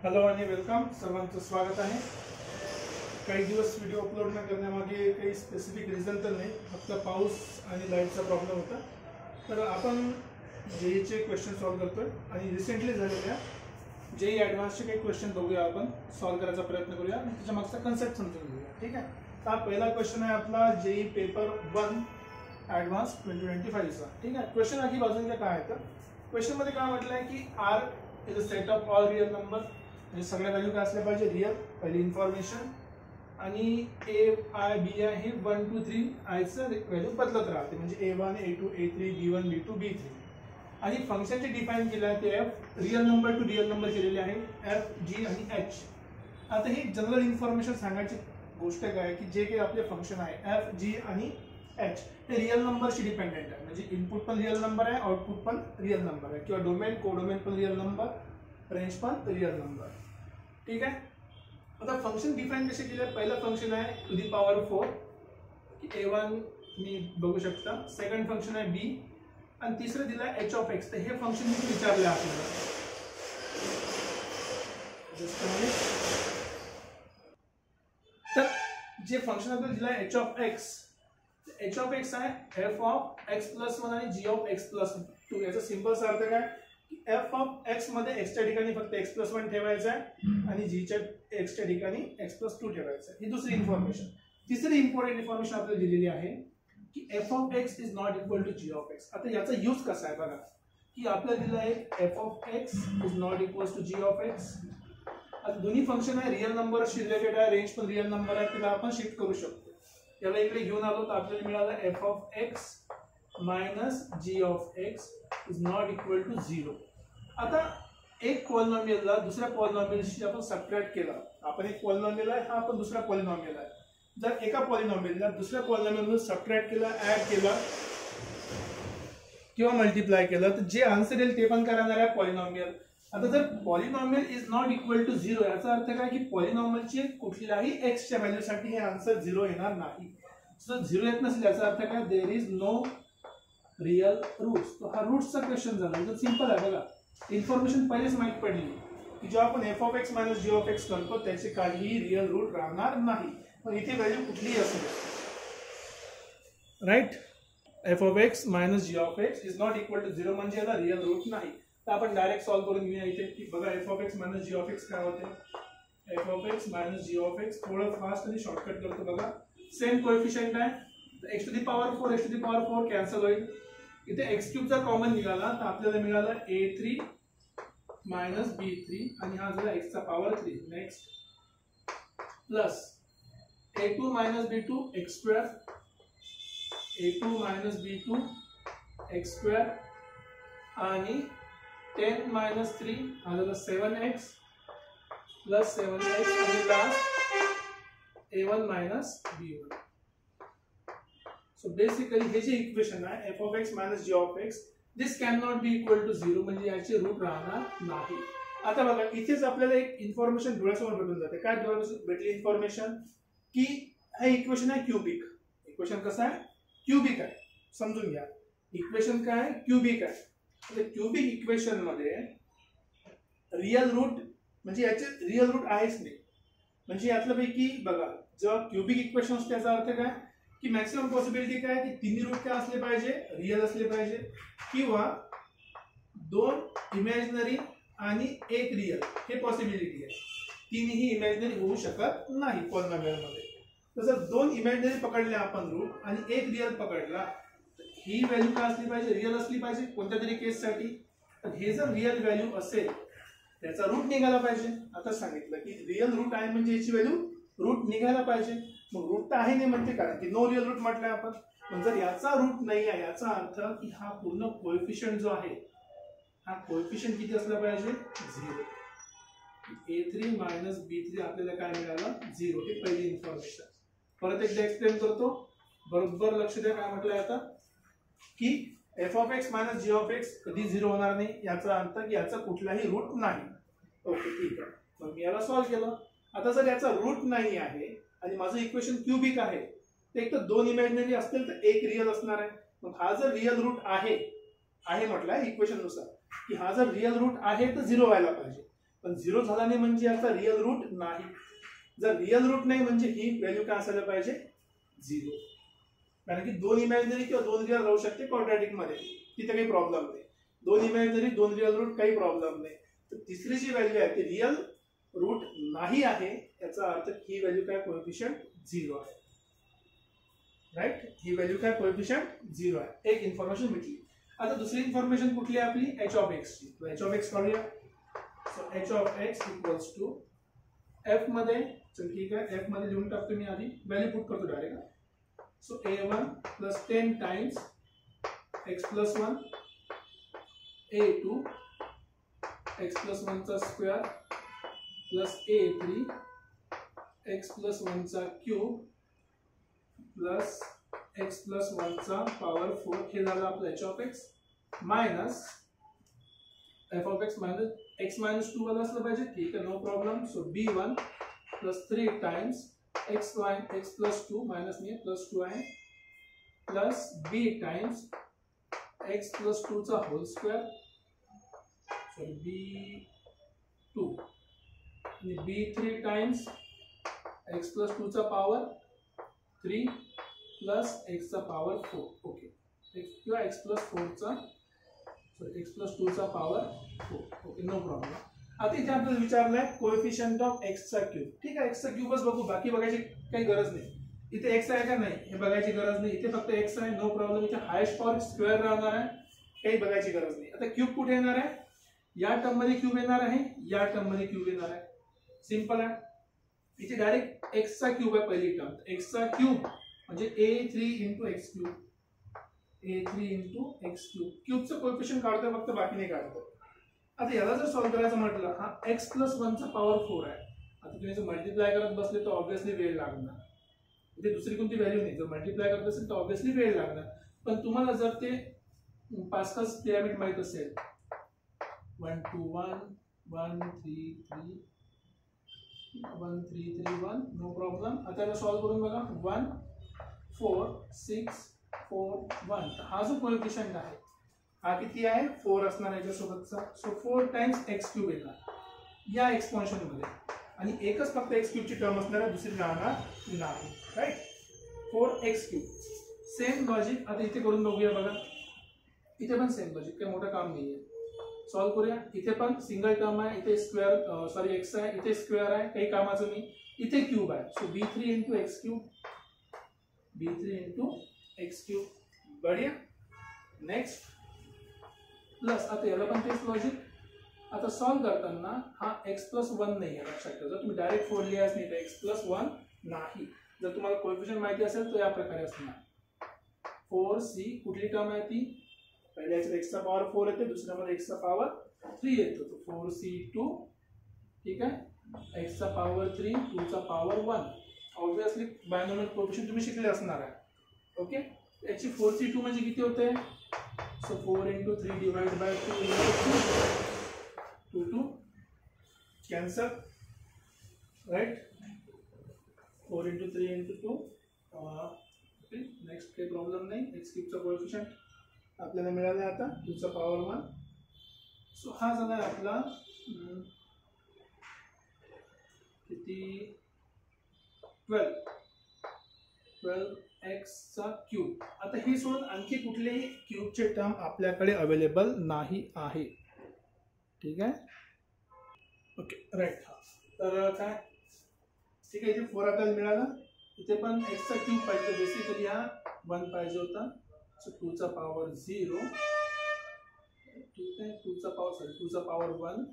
Hello आणि welcome, सर्वांचं स्वागत आहे। काही दिवस व्हिडिओ अपलोड न करण्यामागे काही स्पेसिफिक रिझन तर नाही, फक्त पाऊस आणि लाईटचा प्रॉब्लेम होता। तर आपण जेईचे क्वेश्चन सॉल्व करतोय आणि रिसेंटली झालेल्या जेई ॲडव्हान्सचे काही क्वेश्चन बघूया, आपण सॉल्व करायचा प्रयत्न करूया आणि त्याच्या मागचा कन्सेप्ट समजून घेऊया। ठीक आहे, तर पहिला क्वेश्चन आहे आपला जेई पेपर 1 ॲडव्हान्स 2025 चा। ठीक आहे, क्वेश्चन आधी बाजून काय आहे तर क्वेश्चन मध्ये काय म्हटलं आहे की R is a set of all real number, म्हणजे सगळ्या व्हॅल्यू काय असल्या पाहिजे, रियल, पहिली इन्फॉर्मेशन। आणि ए आय बी आय हे 1 2 3 आयचं व्हॅल्यू बदलत राहते, म्हणजे A1 A2 A3 B1 B2 B3। आणि फंक्शनचे डिफाइन केले आहे ते F real number two real number केलेले आहे, एफ जी आणि एच। आता ही जनरल इन्फॉर्मेशन सांगायची गोष्ट काय आहे की जे काही आपले फंक्शन आहे एफ जी आणि एच हे रियल नंबरशी डिपेंडेंट आहे, म्हणजे इनपुट पण रियल नंबर आहे, आउटपुट पण रियल नंबर आहे, किंवा डोमेन कोडोमेन पण रियल नंबर, रेंज पण रियल नंबर। ठीक आहे, आता फंक्शन डिफाइन कसे केले, पहिलं फंक्शन आहे टू दी पॉवर 4 A1 मी बघू शकता, सेकंड फंक्शन आहे बी आणि तिसरं दिलं आहे एच ऑफ एक्स। तर हे फंक्शन मी विचारले आपल्याला, तर जे फंक्शन आपल्याला दिलं आहे एच ऑफ एक्स आहे एफ ऑफ एक्स प्लस 1 आणि जी ऑफ एक्स प्लस 2। याचा सिंपल अर्थ काय, एफ ऑफ एक्स मध्ये एक्सच्या ठिकाणी फक्त एक्स प्लस 1 ठेवायचा आहे आणि जीच्या एक्सच्या ठिकाणी एक्स प्लस 2 ठेवायचं आहे। ही दुसरी इन्फॉर्मेशन। तिसरी इम्पॉर्टंट इन्फॉर्मेशन आपल्याला दिलेली आहे की F of X is not equal to G of X. आता याचा यूज कसा आहे बघा, की आपल्याला दिलं आहे F of X is not equal to G of X. आता दोन्ही फंक्शन आहे रियल नंबरशी रिलेटेड आहे, रेंज पण रियल नंबर आहे, त्याला आपण शिफ्ट करू शकतो। याला इकडे घेऊन आलो तर आपल्याला मिळालं F of X minus G of X is not equal to 0। आता एक पॉलिनॉमियलला दुसऱ्या पॉलिनॉमियलशी आपण सबट्रॅक्ट केला, आपण एक पॉलिनॉमियल आहे, हा आपण दुसरा पॉलिनॉमियल आहे। जर एका पॉलिनॉमियलला दुसऱ्या पॉलिनॉमियलमधून सबट्रॅक्ट केला, ऍड केला किंवा मल्टिप्लाय केलं तर जे आन्सर येईल ते पण काय राहणार आहे, पॉलिनॉमियल। आता जर polynomial is not equal to 0 याचा अर्थ काय की पॉलिनॉमियलचे कुठल्याही एक्सच्या व्हॅल्यूसाठी हे आन्सर 0 येणार नाही। जर 0 येत नसेल याचा अर्थ काय, there is no real roots. तो हा रूट्सचा क्वेश्चन झाला, एकदम सिंपल आहे बघा। इन्फॉर्मेशन पहिलेच माहित पडली की जेव्हा आपण F of X minus G of X करतो त्याचे काहीही रियल रूट राहणार नाही, पण इथे व्हॅल्यू कुठलीही असेल, right. F of X minus G of X is not equal to 0 म्हणजे याला रियल रूट नाही। तर आपण डायरेक्ट सॉल्व करून घेऊया इथे की बघा F of X minus G of X काय होते, F of X minus G of X. थोडं फास्ट आणि शॉर्टकट करतो बघा, सेम कोएफिशिएंट आहे, X to the power 4 X to the power 4 cancel होईल। इथे एक्स क्यूब जर कॉमन निघाला तर आपल्याला मिळाला a3 मायनस b3 आणि हा झाला एक्स चा power 3। Next plus a2 minus b2 x square, a2 minus b2 x square आणि 10 मायनस 3 हा झाला 7x प्लस 7x आणि last a1 minus b1। So basically हे जे इक्वेशन आहे F of X minus G of X this can not be equal to 0, म्हणजे याचे route राहणार नाही। आता बघा इथेच आपल्याला एक इन्फॉर्मेशन डोळ्यासमोर भेटून जाते, काय डोळ्यासमोर भेटली इन्फॉर्मेशन की हे इक्वेशन आहे क्यूबिक। इक्वेशन कसं आहे, क्यूबिक आहे, समजून घ्या। इक्वेशन काय आहे, क्यूबिक आहे। तर क्यूबिक इक्वेशन मध्ये रियल रूट म्हणजे याचे रियल रूट आहेच नाही, म्हणजे यातल्या पैकी बघा जेव्हा क्यूबिक इक्वेशन असते त्याचा अर्थ काय की मॅक्सिमम पॉसिबिलिटी काय की तिन्ही रूट काय असले पाहिजे, रियल असले पाहिजे, किंवा 2 इमॅजिनरी आणि 1 रियल हे पॉसिबिलिटी आहे। तिन्ही इमॅजिनरी होऊ शकत नाही पॉलिनॉमियल मध्ये। तर जर 2 इमॅजिनरी पकडले आपण रूट आणि 1 रियल पकडला तर ही व्हॅल्यू काय असली पाहिजे, रियल असली पाहिजे कोणत्या तरी केससाठी। तर हे जर रियल व्हॅल्यू असेल त्याचा रूट निघाला पाहिजे। आता सांगितलं की रियल रूट आहे म्हणजे याची व्हॅल्यू रूट निघायला पाहिजे। मग रूट तर आहे नाही म्हणते, कारण की नो रियल रूट म्हटलंय आपण। पण जर याचा रूट नाही आहे याचा अर्थ की हा पूर्ण कोएफिशिएंट जो आहे हा कोएफिशिएंट किती असला पाहिजे, 0। a3 मायनस b3 आपल्याला काय मिळालं, 0। ही पहिली इन्फॉर्मेशन। परत एकदा एक्सप्लेन करतो, बरोबर लक्ष द्या काय म्हटलंय आता की F of X minus G of X कधी 0 होणार नाही, याचा अर्थ की याचा कुठलाही रूट नाही। ओके ठीक आहे, मग मी याला सॉल्व केलं। आता जर याचा रूट नाही आहे आणि माझं इक्वेशन क्यूबिक आहे तर एक तर 2 इमॅजिनरी असतील तर 1 रियल असणार आहे। मग हा जर रियल रूट आहे म्हटलंय इक्वेशन नुसार की हा जर रियल रूट आहे तर 0 व्हायला पाहिजे, पण 0 झाला नाही म्हणजे याचा रिअल रूट नाही. जर रिअल रूट नाही म्हणजे ही व्हॅल्यू काय असायला पाहिजे 0. कारण की 2 इमॅजिनरी किंवा 2 रिअल राहू शकते क्वाड्रॅटिक मध्ये, तिथे काही प्रॉब्लेम नाही. 2 इमॅजिनरी 2 रिअल रूट काही प्रॉब्लेम नाही. तर तिसरी जी व्हॅल्यू आहे ती रिअल रूट नाही आहे, याचा अर्थ ही व्हॅल्यू काय कोएफिशियंट 0 आहे. राईट, ही व्हॅल्यू काय कोएफिशियंट 0 आहे. एक इन्फॉर्मेशन भेटली. आता दुसरी इन्फॉर्मेशन कुठली आहे आपली h ऑफ x ची. तो h ऑफ x काढूया. So h of x equals to f मध्ये, चल ठीक आहे, f मध्ये लिहून टाकतो मी आधी, व्हॅल्यू पुट करतो direct. So a1 plus 10 times x plus 1 a2 x plus 1 चा square plus a3 x plus 1 चा क्यूब प्लस x प्लस 1 चा पॉवर 4. हे झालं आपलं h of x minus f of x minus x minus 2 वाला असलं पाहिजे. ठीक आहे, no problem. So b1 plus 3 times x plus 2 minus नाही प्लस 2 आहे plus b times x plus 2 चा होल स्क्वेअर, सॉरी b2 आणि b3 टाइम्स x प्लस 2 चा पॉवर 3 प्लस x चा पॉवर 4. ओके, किंवा x प्लस 4 चा, सॉरी x प्लस 2 चा power 4. Okay, no problem. आता इथे आपल्याला विचारलंय कोएफिशियंट ऑफ x चा क्यूब. ठीक आहे, x चा क्यूबच बघू, बाकी बघायची काही गरज नाही. इथे x आहे का नाही हे बघायची गरज नाही, इथे फक्त x आहे, नो प्रॉब्लेम. इथे हायेस्ट पॉवर स्क्वेअर राहणार आहे, काही बघायची गरज नाही. आता क्यूब कुठे येणार आहे, या टर्म मध्ये क्यूब येणार आहे, या टर्म मध्ये क्यूब येणार आहे. सिंपल आहे. इथे डायरेक्ट x चा क्यूब आहे पहिली टर्म, x चा क्यूब म्हणजे a3 into x cube, a3 into x cube. क्यूबचं कोएफिशियंट काढतोय फक्त, बाकी नाही काढतोय. आता याला जर सॉल्व्ह करायचं म्हटलं, हा x प्लस 1 चा पॉवर 4 आहे. आता तुम्ही जर मल्टिप्लाय करत बसले तर ऑब्व्हियसली वेळ लागणार. इथे दुसरी कोणती व्हॅल्यू नाही, जर मल्टिप्लाय करत असेल तर ऑब्व्हियसली वेळ लागणार. पण तुम्हाला जर ते पास्कल्स पिरामिड माहित असेल, 1 2 1 1 3 3 1 3 3 1, नो प्रॉब्लेम. आता याला सॉल्व्ह करून बघा. 1 4 6 4 1. हा जो कोएफिशियंट आहे हा किती आहे 4 असणार याच्यासोबतचा. सो 4 टाइम्स एक्स क्यूब येणार या एक्सपोनेंशियल मध्ये, आणि एकच फक्त एक्स क्यूब ची टर्म असणार आहे, दुसरी राहणार नाही. Right, 4x cube. Same logic आता इथे करून बघूया. बघा इथे पण सेम लॉजिक, काही मोठं काम नाहीये. सॉल्व्ह करूया. इथे पण सिंगल टर्म आहे, इथे स्क्वेअर, सॉरी एक्स आहे, इथे स्क्वेअर आहे, काही कामाचं नाही. इथे क्यूब आहे. So b3 into x cube, b3 into x cube. बढिया. नेक्स्ट प्लस, आता याला पण तेच लॉजिक. आता सॉल्व्ह करताना हा x प्लस 1 नाही आहे, लक्षात ठेवा. जर तुम्ही डायरेक्ट 4 लिहायच नाही तर x प्लस 1 नाही. जर तुम्हाला कोएफिशियंट माहिती असेल तर या प्रकारे असणार. 4c कुठली टर्म आहे ती, पहिल्या याच्यात x चा पॉवर 4 येते, दुसऱ्यामध्ये x चा पॉवर 3 येतो. तो 4c2. ठीक आहे, x चा पॉवर 3 2 चा पॉवर 1. ऑब्व्हियसली बायनॉमियल कोएफिशियंट तुम्ही शिकले असणार आहे. ओके, याची 4c2 म्हणजे किती होते, so 4 into 3 divide by 2 2 2 cancel. Right, 4 into 3 into 2. Okay, next काही प्रॉब्लेम नाही. एक्स क्यूबचा कोएफिशियंट आपल्याला मिळाला आता 2 चा पॉवर 1. सो हा झाला आपला किती 12x चा क्यूब. आता हे सोडून आणखी कुठलेही क्यूबचे टर्म आपल्याकडे अवेलेबल नाही आहे. ठीक आहे, ओके राईट. तर काय ठीक आहे, इथे 4 आपल्याला मिळाला. इथे पण x चा क्यूब पाहिजे, बेसिकली हा 1 पाहिजे होता. सो 2 चा पॉवर 0. ठीक आहे, 2 चा पॉवर, सॉरी 2 चा पॉवर 1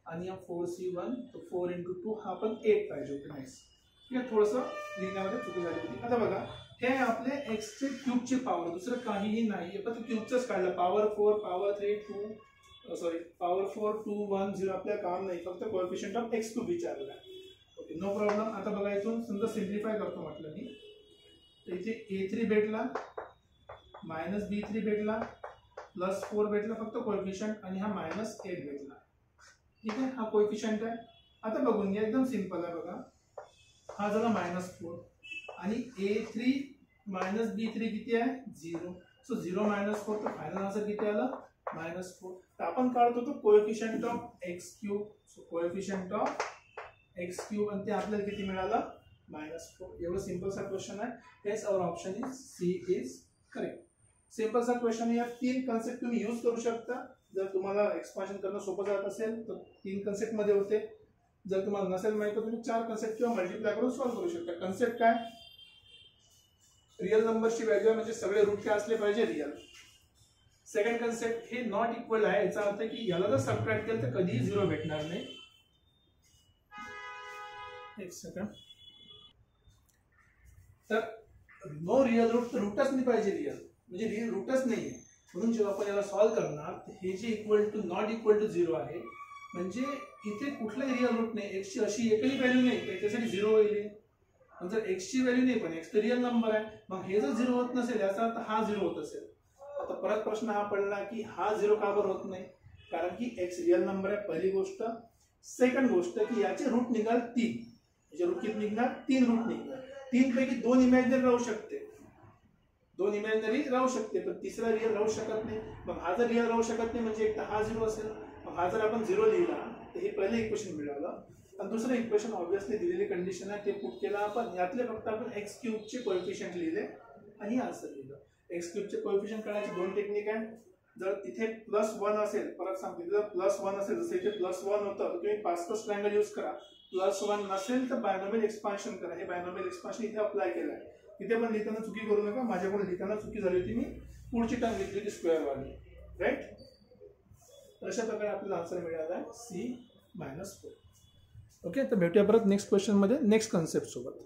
आणि हा 4c1, तो 4 इंटू 2 हा पण 8 पाहिजे होते. नाईस. ठीक आहे, थोडंसं लिहिण्यामध्ये चुकी झाली होती. आता बघा, हे आपले x चे क्यूबचे पॉवर, दुसरं काहीही नाही, फक्त क्यूबचंच काढलं. पॉवर 4 पॉवर 3 2, सॉरी पॉवर 4 2 1 0 आपल्याला काम नाही, फक्त कोएफिशियंट ऑफ x क्यूब विचारलं आहे. Okay, no problem. आता बघा इथून समजा सिम्प्लिफाय करतो म्हटलं मी, तर इथे a3 भेटला, मायनस b3 भेटला, प्लस 4 भेटला फक्त कोएफिशियंट, आणि हा मायनस 8 भेटला. ठीक आहे, हा कोएफिशियंट आहे. आता बघून घ्या, एकदम सिंपल आहे. बघा हा झाला -4 आणि a3 मायनस b3 किती आहे 0. सो 0 मायनस 4, तर फायनल आन्सर किती आला -4. तर आपण काढतो तो coefficient of x cube. So coefficient of x cube आणि ते आपल्याला किती मिळालं -4. एवढं सिंपल सा क्वेश्चन आहे. हेच our option is C is correct. Simple सा क्वेश्चन आहे. या 3 कन्सेप्ट तुम्ही यूज करू शकता. जर तुम्हाला एक्सपान्शन करणं सोपं जात असेल तर 3 कन्सेप्ट मध्ये होते. जर तुम्हाला नसेल माहिती तर तुम्ही 4 कन्सेप्ट किंवा मल्टिप्लाय करून सॉल्व्ह करू शकता. कन्सेप्ट काय, रिअल नंबरची व्हॅल्यू म्हणजे सगळे रूट काय असले पाहिजे रिअल. सेकंड कन्सेप्ट हे नॉट इक्वल आहे. याचा अर्थ की याला जर सबट्रॅक्ट केलं तर कधीही 0 भेटणार नाही. एक सेकंड. तर नो रिअल रूट तर रूटच नाही पाहिजे रिअल, म्हणजे रिअल रूटच नाहीये. म्हणून जेव्हा आपण याला सॉल्व्ह करणार हे जे equal to not equal to 0 आहे म्हणजे इथे कुठलाही रिअल रूट नाही. एक्सची अशी एकही व्हॅल्यू नाही त्याच्यासाठी 0 होईल. जर एक्सची व्हॅल्यू नाही पण एक्स तर रिअल नंबर आहे, मग हे जर 0 होत नसेल याचा अर्थ हा 0 होत असेल. आता परत प्रश्न हा पडला की हा 0 का बरं होत नाही, कारण की एक्स रिअल नंबर आहे पहिली गोष्ट. सेकंड गोष्ट की याचे रूट निघाल 3. याचे रूट किती निघणार 3 रूट निघणार. 3 पैकी 2 इमॅजिनरी राहू शकते, 2 इमॅजिनरी राहू शकते पण तिसरा रिअल राहू शकत नाही. मग हा जर रिअल राहू शकत नाही म्हणजे एक तर हा 0 असेल. मग हा जर आपण 0 लिहिला तर हे पहिलं इक्वेशन मिळालं. आणि दुसरं इक्वेशन ऑब्विसली दिलेली कंडिशन आहे ते पुट केलं आपण. यातले फक्त आपण एक्स क्यूबचे कोएफिशियंट लिहिले आणि आन्सर लिहिलं. एक्स क्यूबचे कोएफिशियंट काढायची 2 टेक्निक आहे. जर तिथे +1 असेल, परत सांगते जर +1 असेल, जसं इथे +1 होतं तर तुम्ही पास्कल्स ट्रायंगल यूज करा. +1 नसेल तर बायनॉमियल एक्सपान्शन करा. हे बायनॉमियल एक्सपान्शन इथे अप्लाय केलं आहे. तिथे पण लिहिताना चुकी करू नका. माझ्याकडून लिहिताना चुकी झाली होती, मी पुढची टर्म लिहिली होती स्क्वेअर वाली. राईट. अशा प्रकारे आपल्याला आन्सर मिळाला आहे C -4. ओके. तर भेटूया परत नेक्स्ट क्वेश्चन मध्ये नेक्स्ट कन्सेप्ट सोबत.